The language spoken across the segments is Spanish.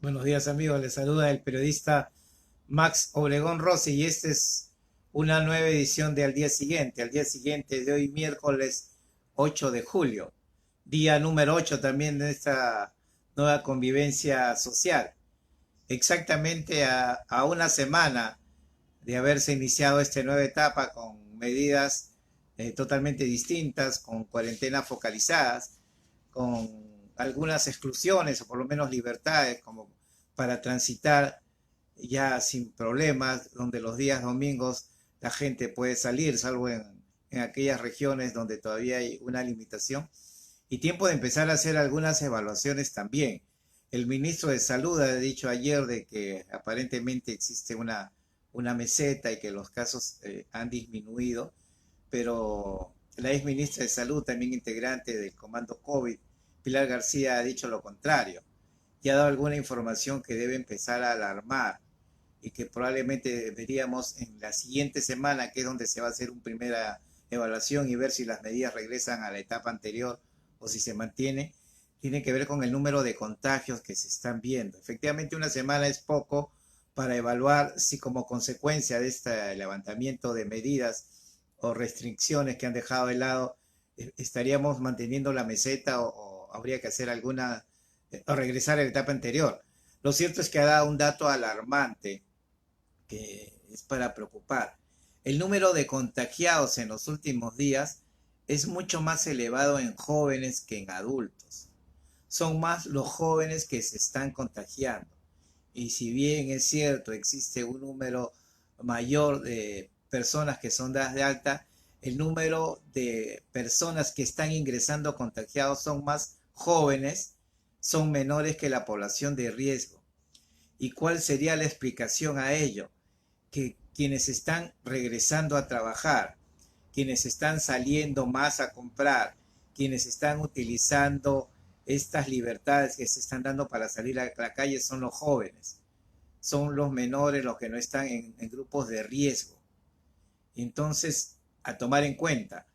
Buenos días amigos, les saluda el periodista Max Obregón Rossi y esta es una nueva edición de al día siguiente de hoy miércoles 8 de julio, día número 8 también de esta nueva convivencia social. Exactamente a una semana de haberse iniciado esta nueva etapa con medidas totalmente distintas, con cuarentenas focalizadas, con algunas exclusiones o por lo menos libertades como para transitar ya sin problemas, donde los días domingos la gente puede salir, salvo en aquellas regiones donde todavía hay una limitación, y tiempo de empezar a hacer algunas evaluaciones también. El ministro de Salud ha dicho ayer de que aparentemente existe una meseta y que los casos han disminuido, pero la ex ministra de Salud, también integrante del comando COVID, Pilar García, ha dicho lo contrario y ha dado alguna información que debe empezar a alarmar y que probablemente deberíamos en la siguiente semana, que es donde se va a hacer una primera evaluación y ver si las medidas regresan a la etapa anterior o si se mantiene, tiene que ver con el número de contagios que se están viendo. Efectivamente, una semana es poco para evaluar si como consecuencia de este levantamiento de medidas o restricciones que han dejado de lado, estaríamos manteniendo la meseta o habría que hacer alguna, o regresar a la etapa anterior. Lo cierto es que ha dado un dato alarmante que es para preocupar. El número de contagiados en los últimos días es mucho más elevado en jóvenes que en adultos. Son más los jóvenes que se están contagiando. Y si bien es cierto, existe un número mayor de personas que son dadas de alta, el número de personas que están ingresando contagiados son más jóvenes, son menores que la población de riesgo. ¿Y cuál sería la explicación a ello? Que quienes están regresando a trabajar, quienes están saliendo más a comprar, quienes están utilizando estas libertades que se están dando para salir a la calle son los jóvenes, son los menores los que no están en grupos de riesgo. Entonces, a tomar en cuenta,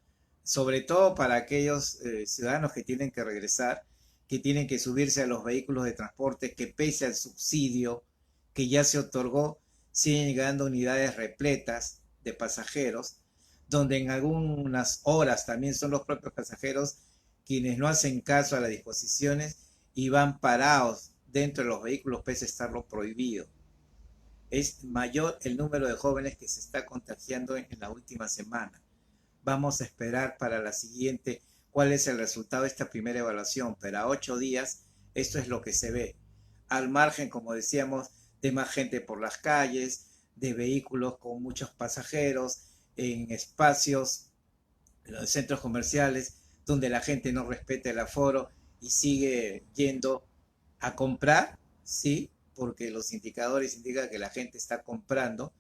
sobre todo para aquellos ciudadanos que tienen que regresar, que tienen que subirse a los vehículos de transporte, que pese al subsidio que ya se otorgó, siguen llegando unidades repletas de pasajeros, donde en algunas horas también son los propios pasajeros quienes no hacen caso a las disposiciones y van parados dentro de los vehículos pese a estarlo prohibido. Es mayor el número de jóvenes que se está contagiando en la última semana. Vamos a esperar para la siguiente cuál es el resultado de esta primera evaluación, pero a 8 días esto es lo que se ve. Al margen, como decíamos, de más gente por las calles, de vehículos con muchos pasajeros, en espacios, en los centros comerciales, donde la gente no respeta el aforo y sigue yendo a comprar, sí, porque los indicadores indican que la gente está comprando,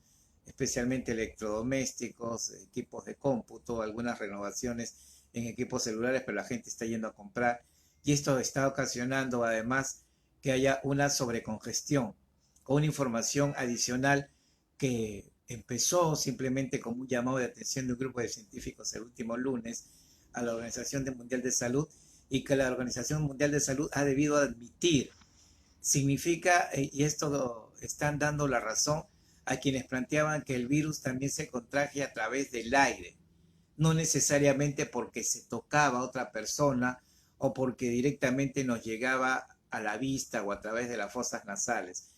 especialmente electrodomésticos, equipos de cómputo, algunas renovaciones en equipos celulares, pero la gente está yendo a comprar y esto está ocasionando además que haya una sobrecongestión o una información adicional que empezó simplemente como un llamado de atención de un grupo de científicos el último lunes a la Organización Mundial de Salud y que la Organización Mundial de Salud ha debido admitir. Significa, y esto están dando la razón a quienes planteaban que el virus también se contagia a través del aire, no necesariamente porque se tocaba a otra persona o porque directamente nos llegaba a la vista o a través de las fosas nasales.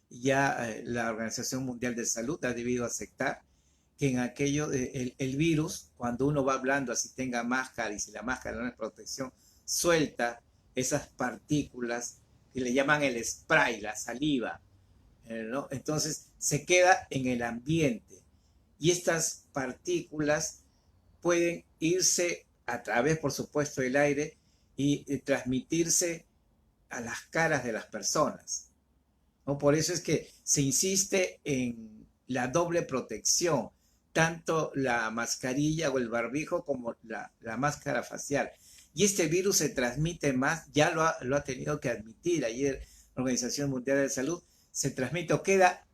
Ya la Organización Mundial de Salud ha debido aceptar que en aquello, el virus, cuando uno va hablando, así tenga máscara y si la máscara no es protección, suelta esas partículas que le llaman el spray, la saliva, ¿no? Entonces se queda en el ambiente y estas partículas pueden irse a través, por supuesto, del aire y transmitirse a las caras de las personas, ¿no? Por eso es que se insiste en la doble protección, tanto la mascarilla o el barbijo como la máscara facial. Y este virus se transmite más, ya lo ha tenido que admitir ayer la Organización Mundial de Salud, se transmite o queda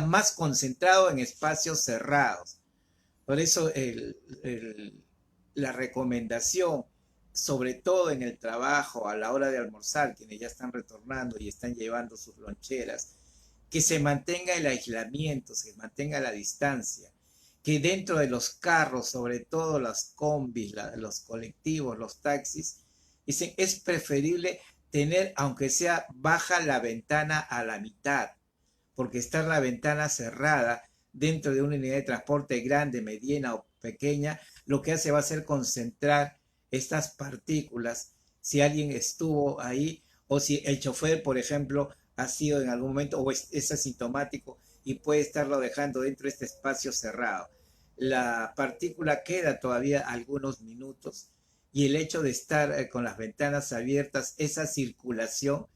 más concentrado en espacios cerrados. Por eso la recomendación sobre todo en el trabajo, a la hora de almorzar, quienes ya están retornando y están llevando sus loncheras, que se mantenga el aislamiento, se mantenga la distancia, que dentro de los carros, sobre todo las combis, los colectivos, los taxis, dicen, es preferible tener, aunque sea baja la ventana a la mitad, porque estar la ventana cerrada dentro de una unidad de transporte grande, mediana o pequeña, lo que hace va a ser concentrar estas partículas, si alguien estuvo ahí o si el chofer, por ejemplo, ha sido en algún momento o es asintomático y puede estarlo dejando dentro de este espacio cerrado. La partícula queda todavía algunos minutos y el hecho de estar con las ventanas abiertas, esa circulación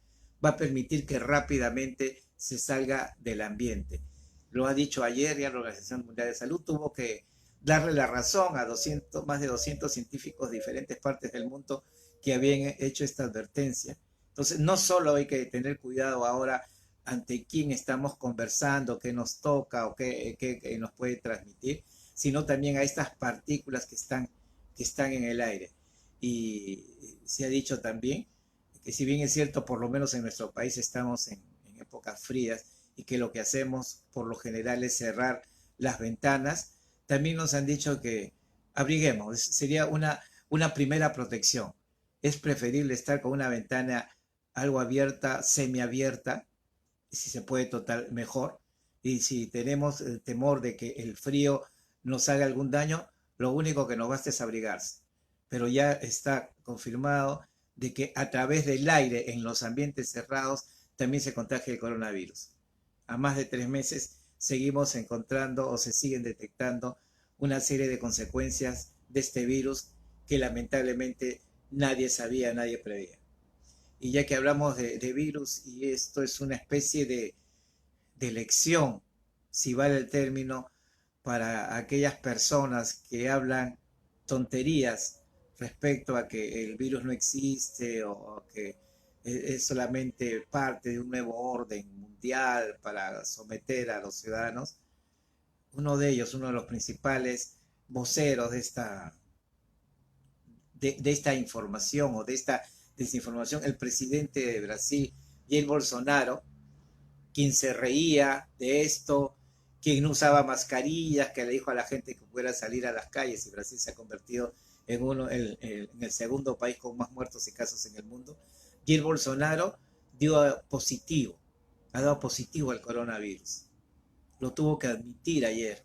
va a permitir que rápidamente se salga del ambiente. Lo ha dicho ayer ya la Organización Mundial de Salud, tuvo que darle la razón a más de 200 científicos de diferentes partes del mundo que habían hecho esta advertencia. Entonces, no solo hay que tener cuidado ahora ante quién estamos conversando, qué nos toca o qué nos puede transmitir, sino también a estas partículas que están en el aire. Y se ha dicho también que si bien es cierto, por lo menos en nuestro país estamos en épocas frías y que lo que hacemos por lo general es cerrar las ventanas, también nos han dicho que abriguemos, sería una primera protección. Es preferible estar con una ventana algo abierta, semiabierta, si se puede total mejor. Y si tenemos el temor de que el frío nos haga algún daño, lo único que nos basta es abrigarse. Pero ya está confirmado de que a través del aire en los ambientes cerrados también se contagia el coronavirus. A más de 3 meses seguimos encontrando o se siguen detectando una serie de consecuencias de este virus que lamentablemente nadie sabía, nadie preveía. Y ya que hablamos de virus y esto es una especie de elección, si vale el término, para aquellas personas que hablan tonterías respecto a que el virus no existe o que es solamente parte de un nuevo orden mundial para someter a los ciudadanos. Uno de ellos, uno de los principales voceros de esta información o de esta desinformación, el presidente de Brasil, Jair Bolsonaro, quien se reía de esto, quien no usaba mascarillas, que le dijo a la gente que pudiera salir a las calles, y Brasil se ha convertido en el segundo país con más muertos y casos en el mundo. Jair Bolsonaro dio positivo, ha dado positivo al coronavirus. Lo tuvo que admitir ayer,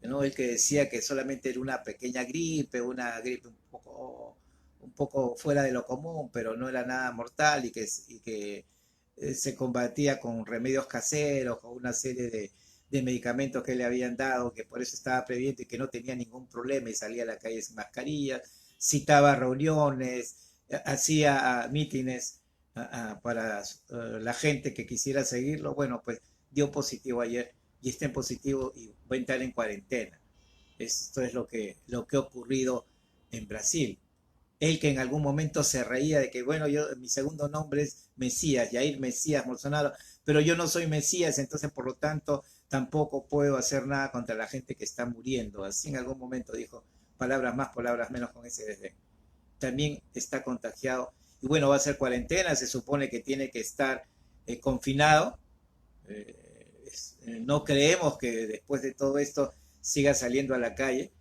¿no? El que decía que solamente era una pequeña gripe, una gripe un poco fuera de lo común, pero no era nada mortal y que se combatía con remedios caseros, con una serie de medicamentos que le habían dado, que por eso estaba previendo y que no tenía ningún problema y salía a la calle sin mascarilla, citaba reuniones, hacía mítines para la gente que quisiera seguirlo. Bueno, pues dio positivo ayer y está en positivo y va a entrar en cuarentena. Esto es lo que ha ocurrido en Brasil. Él que en algún momento se reía de que, bueno, mi segundo nombre es Mesías, Jair Mesías Bolsonaro, pero yo no soy Mesías, entonces por lo tanto tampoco puedo hacer nada contra la gente que está muriendo. Así en algún momento dijo, palabras más, palabras menos con ese desdén. También está contagiado y bueno, va a ser cuarentena, se supone que tiene que estar confinado. No creemos que después de todo esto siga saliendo a la calle.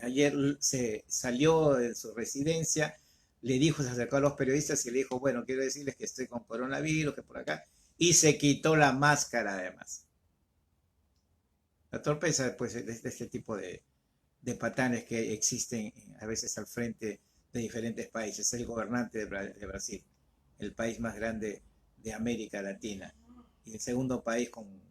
Ayer se salió de su residencia, le dijo, se acercó a los periodistas y le dijo, bueno, quiero decirles que estoy con coronavirus, que por acá, y se quitó la máscara además. La torpeza pues, de este tipo de patanes que existen a veces al frente de diferentes países. El gobernante de Brasil, el país más grande de América Latina, y el segundo país con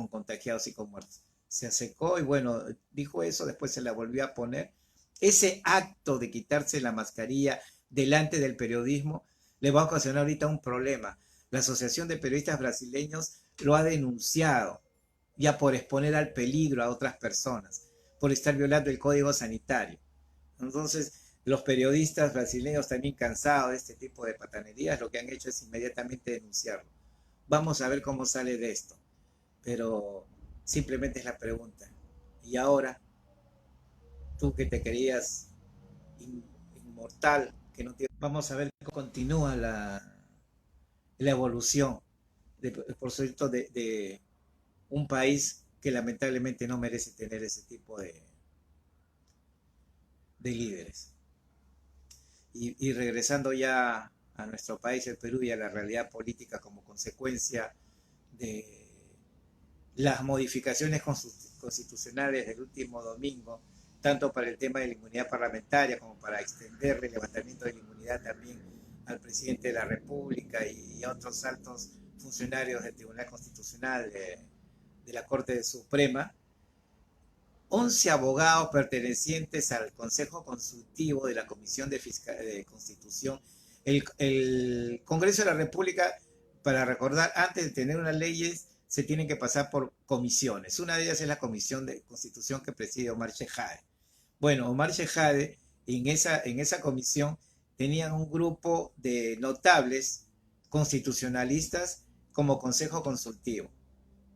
contagiados y con muertos. Se acercó y bueno, dijo eso, después se la volvió a poner. Ese acto de quitarse la mascarilla delante del periodismo le va a ocasionar ahorita un problema. La Asociación de Periodistas Brasileños lo ha denunciado ya por exponer al peligro a otras personas, por estar violando el código sanitario. Entonces, los periodistas brasileños también cansados de este tipo de patanerías, lo que han hecho es inmediatamente denunciarlo. Vamos a ver cómo sale de esto. Pero simplemente es la pregunta. Y ahora, tú que te querías inmortal, que no tiene. Vamos a ver cómo continúa la evolución, por cierto, de un país que lamentablemente no merece tener ese tipo de líderes. Y regresando ya a nuestro país, el Perú, y a la realidad política como consecuencia de las modificaciones constitucionales del último domingo, tanto para el tema de la inmunidad parlamentaria como para extender el levantamiento de la inmunidad también al presidente de la República y a otros altos funcionarios del Tribunal Constitucional, de la Corte Suprema. 11 abogados pertenecientes al Consejo Consultivo de la Comisión de Constitución. El Congreso de la República, para recordar, antes de tener unas leyes, se tienen que pasar por comisiones. Una de ellas es la Comisión de Constitución que preside Omar Shejade. Bueno, Omar Shejade, en esa comisión, tenían un grupo de notables constitucionalistas como Consejo Consultivo.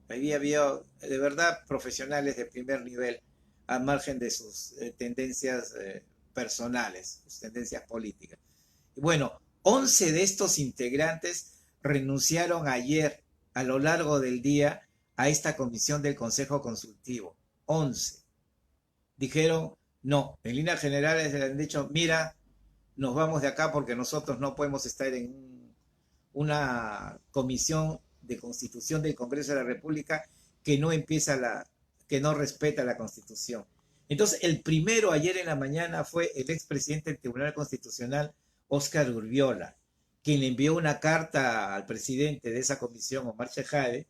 Ahí había de verdad profesionales de primer nivel, al margen de sus tendencias personales, sus tendencias políticas. Y bueno, 11 de estos integrantes renunciaron ayer a lo largo del día a esta comisión del Consejo Consultivo. 11. Dijeron, no, en líneas generales le han dicho, mira, nos vamos de acá porque nosotros no podemos estar en una comisión de constitución del Congreso de la República que no respeta la Constitución. Entonces, el primero ayer en la mañana fue el expresidente del Tribunal Constitucional, Óscar Urviola, quien le envió una carta al presidente de esa comisión, Omar Shejade,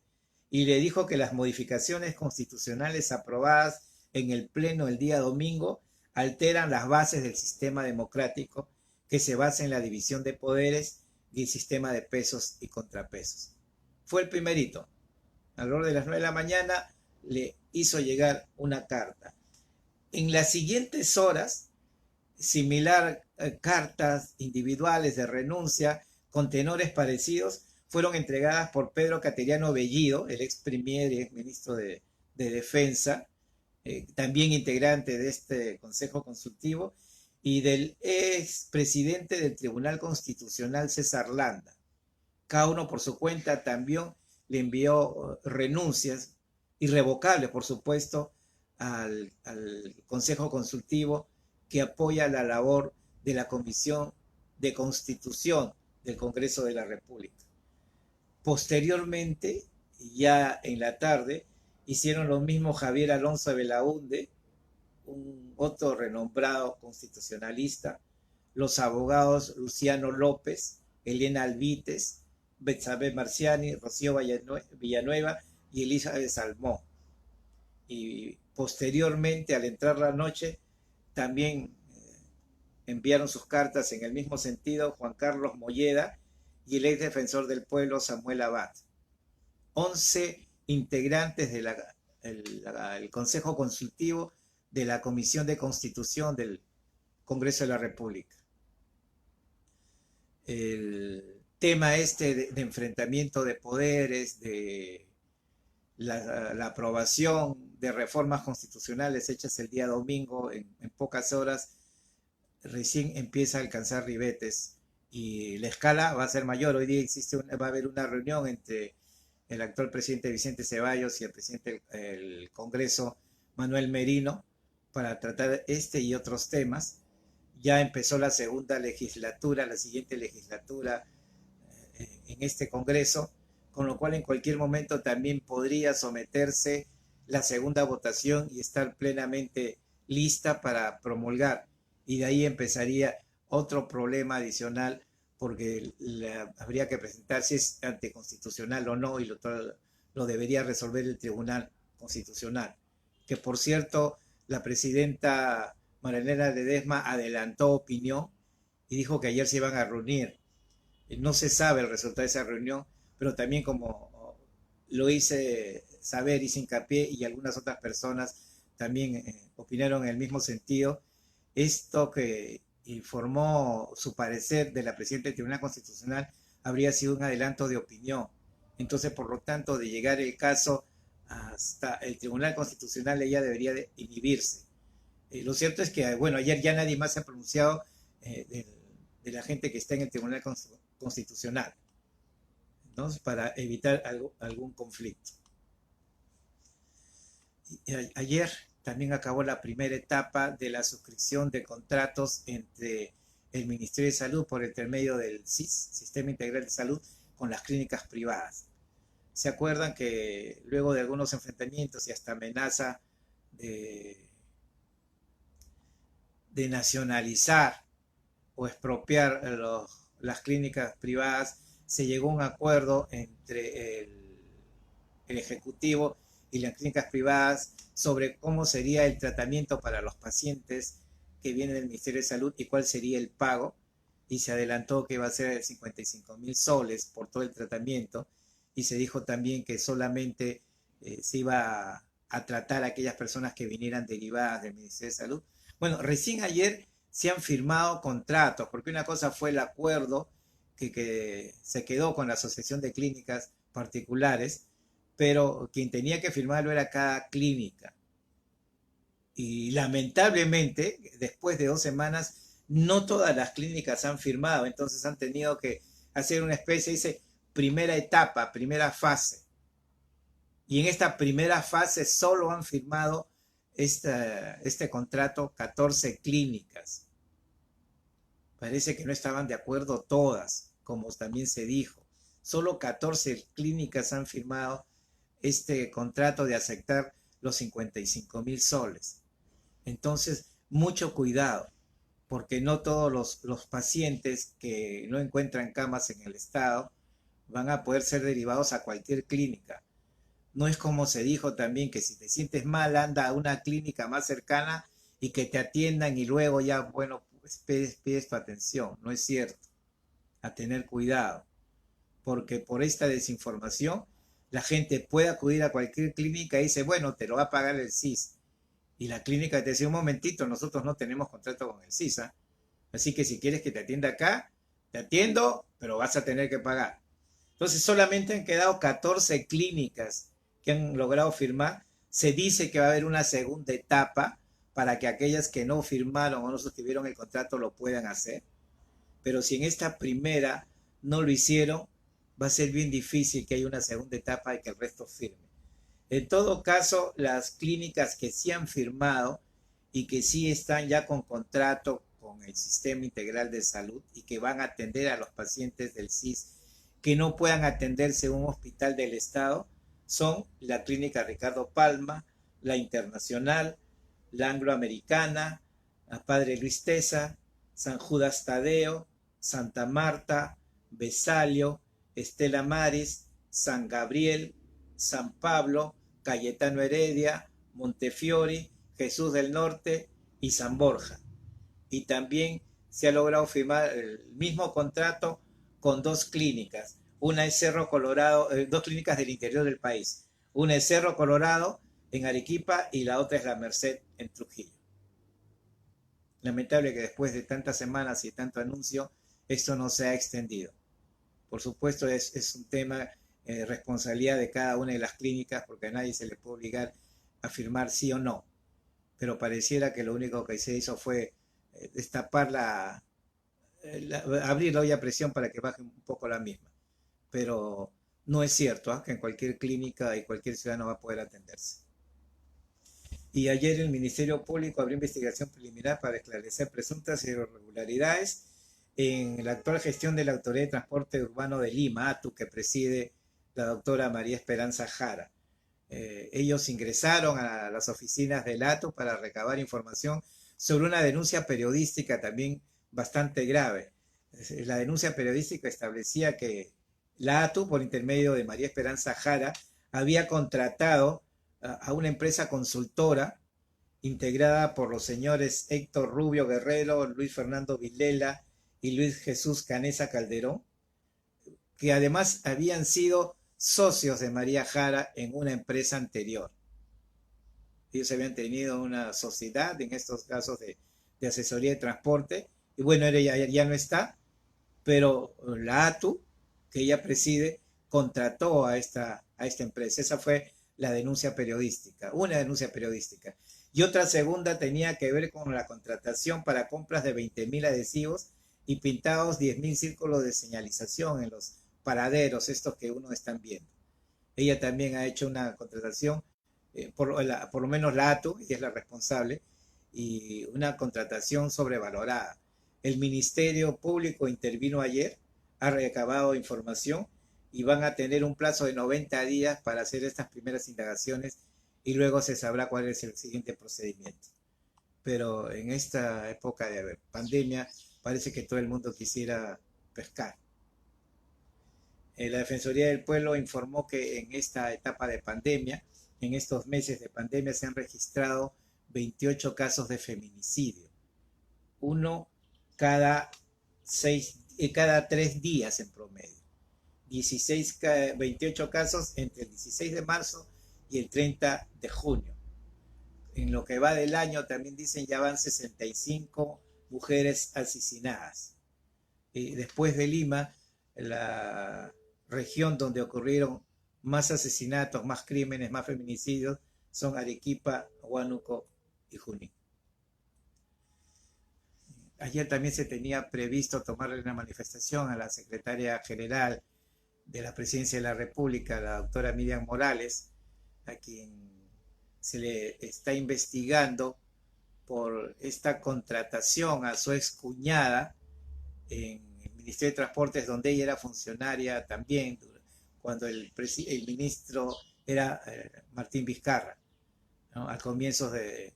y le dijo que las modificaciones constitucionales aprobadas en el Pleno el día domingo alteran las bases del sistema democrático que se basa en la división de poderes y el sistema de pesos y contrapesos. Fue el primerito. Alrededor de las 9 de la mañana le hizo llegar una carta. En las siguientes horas, similar cartas individuales de renuncia con tenores parecidos fueron entregadas por Pedro Cateriano Bellido, el ex premier y ex ministro de Defensa, también integrante de este Consejo Consultivo, y del ex presidente del Tribunal Constitucional, César Landa. Cada uno por su cuenta también le envió renuncias irrevocables, por supuesto, al Consejo Consultivo, que apoya la labor de la Comisión de Constitución del Congreso de la República. Posteriormente, ya en la tarde, hicieron lo mismo Javier Alonso de Belaúnde, un otro renombrado constitucionalista, los abogados Luciano López, Elena Albites, Betsabe Marciani, Rocío Villanueva y Elizabeth Salmón. Y posteriormente, al entrar la noche, también enviaron sus cartas en el mismo sentido Juan Carlos Molleda y el ex defensor del pueblo Samuel Abad. 11 integrantes del Consejo Consultivo de la Comisión de Constitución del Congreso de la República. El tema de enfrentamiento de poderes, de la aprobación de reformas constitucionales hechas el día domingo en pocas horas, recién empieza a alcanzar ribetes y la escala va a ser mayor. Hoy día va a haber una reunión entre el actual presidente Vicente Ceballos y el presidente del Congreso, Manuel Merino, para tratar este y otros temas. Ya empezó la segunda legislatura, la siguiente legislatura en este Congreso, con lo cual en cualquier momento también podría someterse la segunda votación y estar plenamente lista para promulgar. Y de ahí empezaría otro problema adicional, porque habría que presentar si es anticonstitucional o no, y lo debería resolver el Tribunal Constitucional. Que por cierto, la presidenta María Ledesma adelantó opinión y dijo que ayer se iban a reunir. No se sabe el resultado de esa reunión, pero también, como lo hice saber, hice hincapié, y algunas otras personas también opinaron en el mismo sentido, esto que informó su parecer de la presidenta del Tribunal Constitucional habría sido un adelanto de opinión. Entonces, por lo tanto, de llegar el caso hasta el Tribunal Constitucional, ella debería de inhibirse. Lo cierto es que, bueno, ayer ya nadie más se ha pronunciado de la gente que está en el Tribunal Constitucional, ¿no? Para evitar algún conflicto. Ayer también acabó la primera etapa de la suscripción de contratos entre el Ministerio de Salud por intermedio del SIS, Sistema Integral de Salud, con las clínicas privadas. ¿Se acuerdan que luego de algunos enfrentamientos y hasta amenaza de nacionalizar o expropiar las clínicas privadas, se llegó a un acuerdo entre el Ejecutivo y las clínicas privadas sobre cómo sería el tratamiento para los pacientes que vienen del Ministerio de Salud y cuál sería el pago? Y se adelantó que iba a ser de 55.000 soles por todo el tratamiento, y se dijo también que solamente se iba a tratar a aquellas personas que vinieran derivadas del Ministerio de Salud. Bueno, recién ayer se han firmado contratos, porque una cosa fue el acuerdo que se quedó con la Asociación de Clínicas Particulares, pero quien tenía que firmarlo era cada clínica. Y lamentablemente, después de 2 semanas, no todas las clínicas han firmado, entonces han tenido que hacer una especie, dice, primera etapa, primera fase. Y en esta primera fase solo han firmado este contrato 14 clínicas. Parece que no estaban de acuerdo todas, como también se dijo. Solo 14 clínicas han firmado este contrato de aceptar los 55.000 soles. Entonces, mucho cuidado, porque no todos los pacientes que no encuentran camas en el estado van a poder ser derivados a cualquier clínica. No es como se dijo también, que si te sientes mal, anda a una clínica más cercana y que te atiendan y luego ya, bueno, pues pides tu atención. No es cierto. A tener cuidado, porque por esta desinformación la gente puede acudir a cualquier clínica y dice, bueno, te lo va a pagar el SIS. Y la clínica te dice, un momentito, nosotros no tenemos contrato con el SIS, ¿eh? Así que si quieres que te atienda acá, te atiendo, pero vas a tener que pagar. Entonces solamente han quedado 14 clínicas que han logrado firmar. Se dice que va a haber una segunda etapa para que aquellas que no firmaron o no suscribieron el contrato lo puedan hacer. Pero si en esta primera no lo hicieron, va a ser bien difícil que haya una segunda etapa y que el resto firme. En todo caso, las clínicas que sí han firmado y que sí están ya con contrato con el Sistema Integral de Salud y que van a atender a los pacientes del SIS que no puedan atenderse en un hospital del Estado son la Clínica Ricardo Palma, la Internacional, la Angloamericana, la Padre Luis Tesa, San Judas Tadeo, Santa Marta, Besalio, Estela Maris, San Gabriel, San Pablo, Cayetano Heredia, Montefiori, Jesús del Norte y San Borja. Y también se ha logrado firmar el mismo contrato con 2 clínicas. Una es Cerro Colorado, 2 clínicas del interior del país. Una es Cerro Colorado en Arequipa y la otra es La Merced en Trujillo. Lamentable que después de tantas semanas y tanto anuncio, esto no se ha extendido. Por supuesto, es un tema responsabilidad de cada una de las clínicas, porque a nadie se le puede obligar a firmar sí o no. Pero pareciera que lo único que se hizo fue destapar abrir la olla a presión para que baje un poco la misma. Pero no es cierto, que en cualquier clínica y cualquier ciudadano va a poder atenderse. Y ayer el Ministerio Público abrió investigación preliminar para esclarecer presuntas irregularidades en la actual gestión de la Autoridad de Transporte Urbano de Lima, ATU, que preside la doctora María Esperanza Jara. Ellos ingresaron a las oficinas del ATU para recabar información sobre una denuncia periodística también bastante grave. La denuncia periodística establecía que la ATU, por intermedio de María Esperanza Jara, había contratado a una empresa consultora integrada por los señores Héctor Rubio Guerrero, Luis Fernando Vilela y Luis Jesús Canesa Calderón, que además habían sido socios de María Jara en una empresa anterior. Ellos habían tenido una sociedad en estos casos de asesoría de transporte, y bueno, ella ya no está, pero la ATU, que ella preside, contrató a esta empresa. Esa fue la denuncia periodística, una denuncia periodística. Y otra segunda tenía que ver con la contratación para compras de 20.000 adhesivos y pintados 10.000 círculos de señalización en los paraderos, estos que uno están viendo. Ella también ha hecho una contratación, por lo menos la ATU, ella es la responsable, y una contratación sobrevalorada. El Ministerio Público intervino ayer, ha recabado información y van a tener un plazo de 90 días para hacer estas primeras indagaciones y luego se sabrá cuál es el siguiente procedimiento. Pero en esta época de pandemia parece que todo el mundo quisiera pescar. La Defensoría del Pueblo informó que en esta etapa de pandemia, en estos meses de pandemia, se han registrado 28 casos de feminicidio, uno cada 3 días en promedio. 28 casos entre el 16 de marzo y el 30 de junio. En lo que va del año también dicen ya van 65 mujeres asesinadas. Después de Lima, la región donde ocurrieron más asesinatos, más crímenes, más feminicidios son Arequipa, Huánuco y Junín. Ayer también se tenía previsto tomarle una manifestación a la secretaria general de la Presidencia de la República, la doctora Miriam Morales, a quien se le está investigando por esta contratación a su excuñada en el Ministerio de Transportes, donde ella era funcionaria también, cuando el ministro era Martín Vizcarra, ¿no? Al comienzo de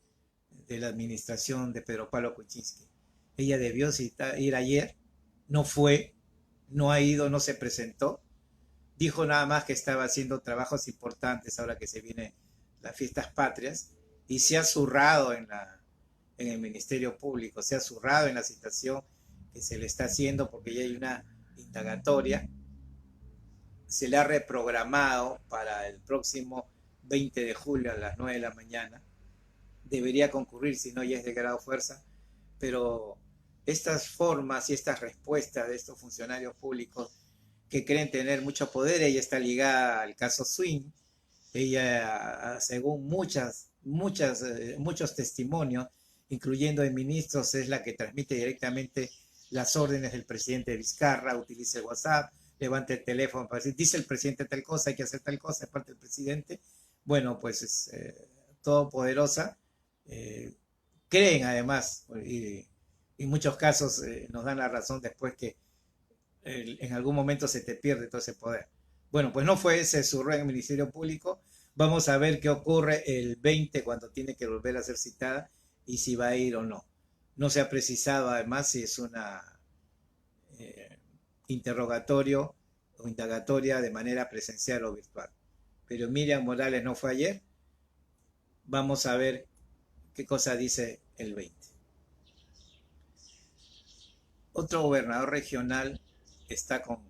la administración de Pedro Pablo Kuczynski. Ella debió ir ayer, no fue, no ha ido, no se presentó, dijo nada más que estaba haciendo trabajos importantes ahora que se vienen las fiestas patrias, y se ha zurrado en el Ministerio Público, se ha zurrado en la citación que se le está haciendo porque ya hay una indagatoria, se le ha reprogramado para el próximo 20 de julio a las 9 de la mañana, debería concurrir, si no ya es de grado fuerza, pero estas formas y estas respuestas de estos funcionarios públicos que creen tener mucho poder, ella está ligada al caso Swing, ella, según muchos testimonios, incluyendo de ministros, es la que transmite directamente las órdenes del presidente Vizcarra, utiliza el WhatsApp, levanta el teléfono para decir, dice el presidente tal cosa, hay que hacer tal cosa, es parte del presidente. Bueno, pues es todopoderosa. Creen además, y en muchos casos nos dan la razón después que en algún momento se te pierde todo ese poder. Bueno, pues no fue ese su rol en el Ministerio Público. Vamos a ver qué ocurre el 20 cuando tiene que volver a ser citada y si va a ir o no. No se ha precisado además si es una interrogatorio o indagatoria de manera presencial o virtual. Pero Miriam Morales no fue ayer. Vamos a ver qué cosa dice el 20. Otro gobernador regional está con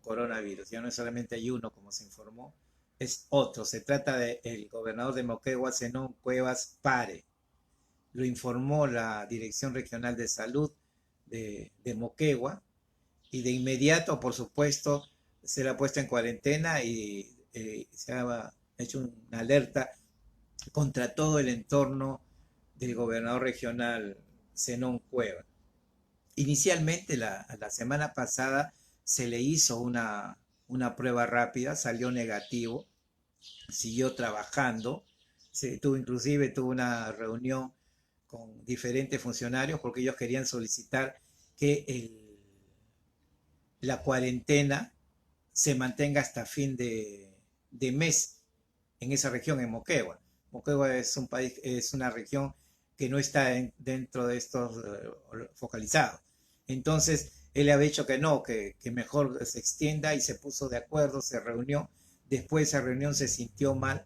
coronavirus. Ya no solamente hay uno, como se informó, es otro. Se trata del gobernador de Moquegua, Zenón Cuevas Pare. Lo informó la Dirección Regional de Salud de Moquegua y de inmediato, por supuesto, se le ha puesto en cuarentena y se ha hecho una alerta contra todo el entorno del gobernador regional Zenón Cuevas. Inicialmente, la semana pasada, se le hizo una prueba rápida, salió negativo, siguió trabajando, inclusive tuvo una reunión con diferentes funcionarios porque ellos querían solicitar que la cuarentena se mantenga hasta fin de mes en esa región, en Moquegua. Moquegua es un país, es una región que no está dentro de estos focalizados. Entonces, él había dicho que no, que mejor se extienda y se puso de acuerdo, se reunió. Después de esa reunión se sintió mal.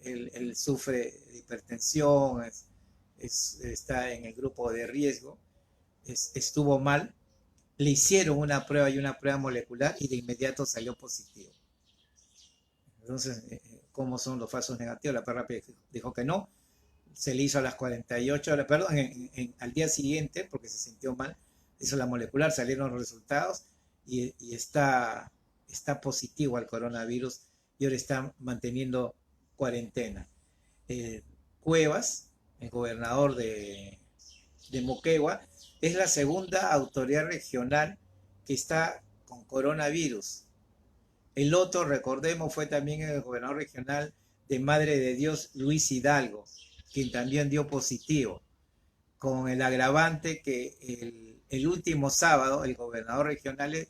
Él sufre de hipertensión, está en el grupo de riesgo, estuvo mal. Le hicieron una prueba y una prueba molecular y de inmediato salió positivo. Entonces, ¿cómo son los falsos negativos? La prueba rápida dijo que no. Se le hizo a las 48 horas, perdón, al día siguiente, porque se sintió mal, hizo la molecular, salieron los resultados y está positivo al coronavirus y ahora está manteniendo cuarentena. Cuevas, el gobernador de de Moquegua, es la segunda autoridad regional que está con coronavirus. El otro, recordemos, fue también el gobernador regional de Madre de Dios, Luis Hidalgo, quien también dio positivo, con el agravante que el último sábado el gobernador regional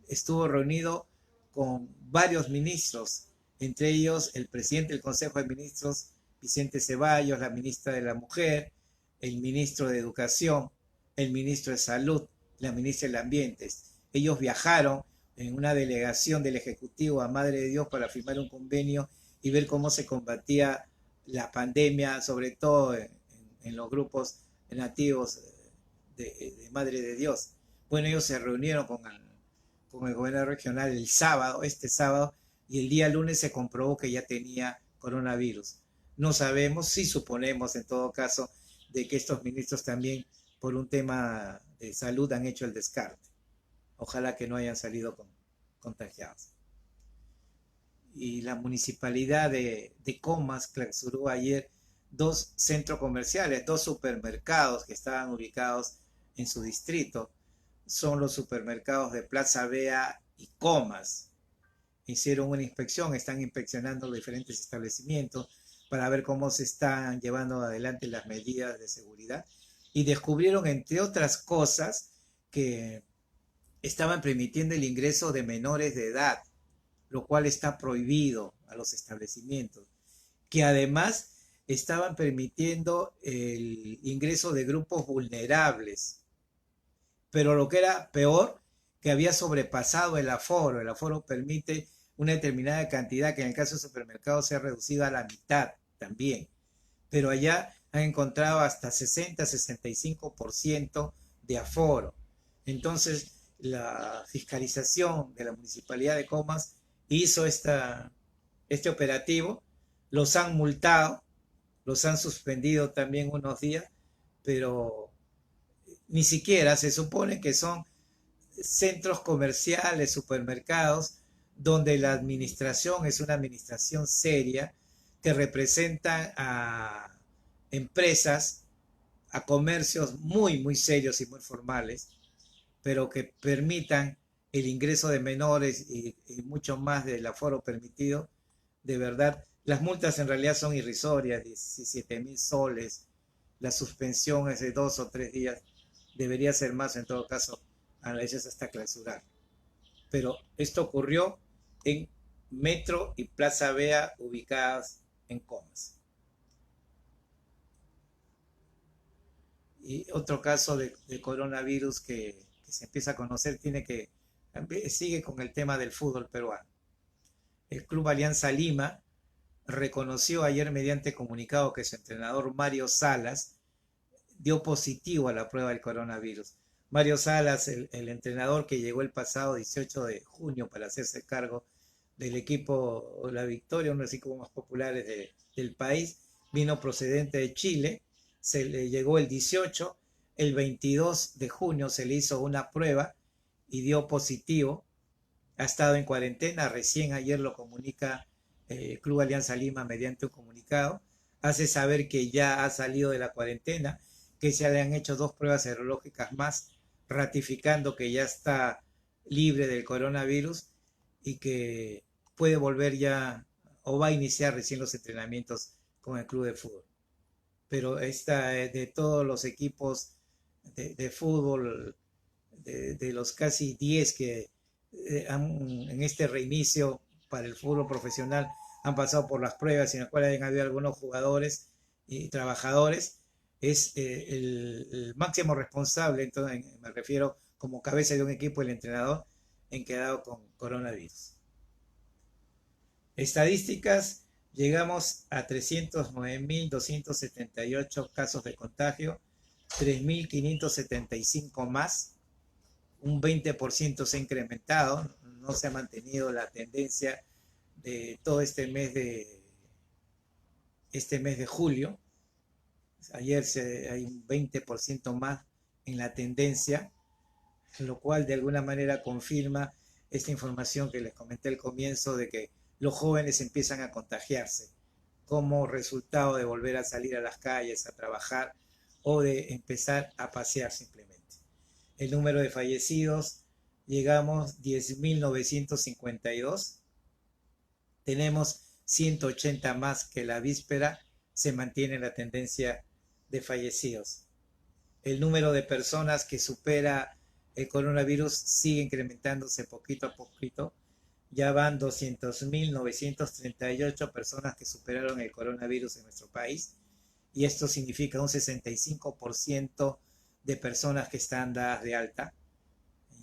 estuvo reunido con varios ministros, entre ellos el presidente del Consejo de Ministros, Vicente Ceballos, la ministra de la Mujer, el ministro de Educación, el ministro de Salud, la ministra del Ambiente. Ellos viajaron en una delegación del Ejecutivo a Madre de Dios para firmar un convenio y ver cómo se combatía la pandemia, sobre todo en los grupos nativos de Madre de Dios. Bueno, ellos se reunieron con el gobernador regional el sábado, este sábado, y el día lunes se comprobó que ya tenía coronavirus. No sabemos, sí suponemos en todo caso, de que estos ministros también por un tema de salud han hecho el descarte. Ojalá que no hayan salido contagiados. Y la municipalidad de Comas clausuró ayer 2 centros comerciales, 2 supermercados que estaban ubicados en su distrito. Son los supermercados de Plaza Vea y Comas. Hicieron una inspección, están inspeccionando los diferentes establecimientos para ver cómo se están llevando adelante las medidas de seguridad y descubrieron, entre otras cosas, que estaban permitiendo el ingreso de menores de edad, lo cual está prohibido a los establecimientos, que además estaban permitiendo el ingreso de grupos vulnerables, pero lo que era peor, que había sobrepasado el aforo. El aforo permite una determinada cantidad, que en el caso del supermercado se ha reducido a la mitad también, pero allá han encontrado hasta 60-65% de aforo. Entonces la fiscalización de la municipalidad de Comas hizo este operativo, los han multado, los han suspendido también unos días, pero ni siquiera se supone que son centros comerciales, supermercados, donde la administración es una administración seria, que representan a empresas, a comercios muy, muy serios y muy formales, pero que permitan el ingreso de menores y mucho más del aforo permitido. De verdad, las multas en realidad son irrisorias, 17,000 soles, la suspensión es de 2 o 3 días, debería ser más en todo caso, a veces hasta clausurar. Pero esto ocurrió en Metro y Plaza Vea, ubicadas en Comas. Y otro caso de coronavirus que se empieza a conocer sigue con el tema del fútbol peruano. El Club Alianza Lima reconoció ayer mediante comunicado que su entrenador Mario Salas dio positivo a la prueba del coronavirus. Mario Salas, el entrenador que llegó el pasado 18 de junio para hacerse cargo del equipo La Victoria, uno de los equipos más populares del país, vino procedente de Chile, se le llegó el 18, el 22 de junio se le hizo una prueba y dio positivo, ha estado en cuarentena, recién ayer lo comunica Club Alianza Lima mediante un comunicado, hace saber que ya ha salido de la cuarentena, que se le han hecho 2 pruebas serológicas más, ratificando que ya está libre del coronavirus y que puede volver ya o va a iniciar recién los entrenamientos con el club de fútbol. Pero de todos los equipos de fútbol, de los casi 10 que en este reinicio para el fútbol profesional han pasado por las pruebas, en las cuales han habido algunos jugadores y trabajadores, es el máximo responsable, entonces me refiero como cabeza de un equipo, el entrenador, en quedado con coronavirus. Estadísticas, llegamos a 309.278 casos de contagio, 3.575 más, un 20% se ha incrementado, no se ha mantenido la tendencia de todo este mes de julio. Ayer hay un 20% más en la tendencia, lo cual de alguna manera confirma esta información que les comenté al comienzo de que los jóvenes empiezan a contagiarse como resultado de volver a salir a las calles, a trabajar o de empezar a pasear simplemente. El número de fallecidos, llegamos 10.952. Tenemos 180 más que la víspera. Se mantiene la tendencia de fallecidos. El número de personas que supera el coronavirus sigue incrementándose poquito a poquito. Ya van 200.938 personas que superaron el coronavirus en nuestro país. Y esto significa un 65% de personas que están dadas de alta.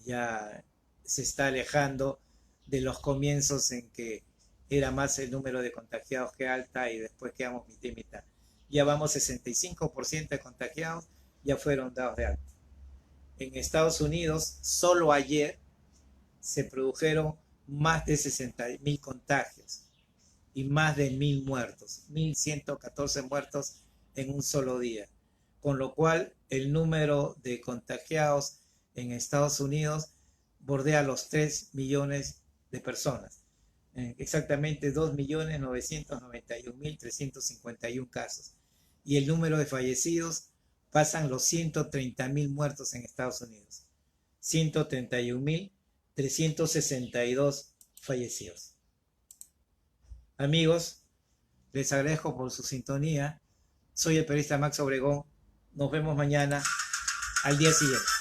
Ya se está alejando de los comienzos en que era más el número de contagiados que alta y después quedamos mitad y mitad. Ya vamos 65% de contagiados, ya fueron dados de alta. En Estados Unidos, solo ayer se produjeron más de 60.000 contagios y más de 1.000 muertos, 1.114 muertos en un solo día, con lo cual el número de contagiados en Estados Unidos bordea los 3 millones de personas, exactamente 2.991.351 casos, y el número de fallecidos pasan los 130.000 muertos en Estados Unidos, 131.362 fallecidos. Amigos, les agradezco por su sintonía. Soy el periodista Max Obregón. Nos vemos mañana al día siguiente.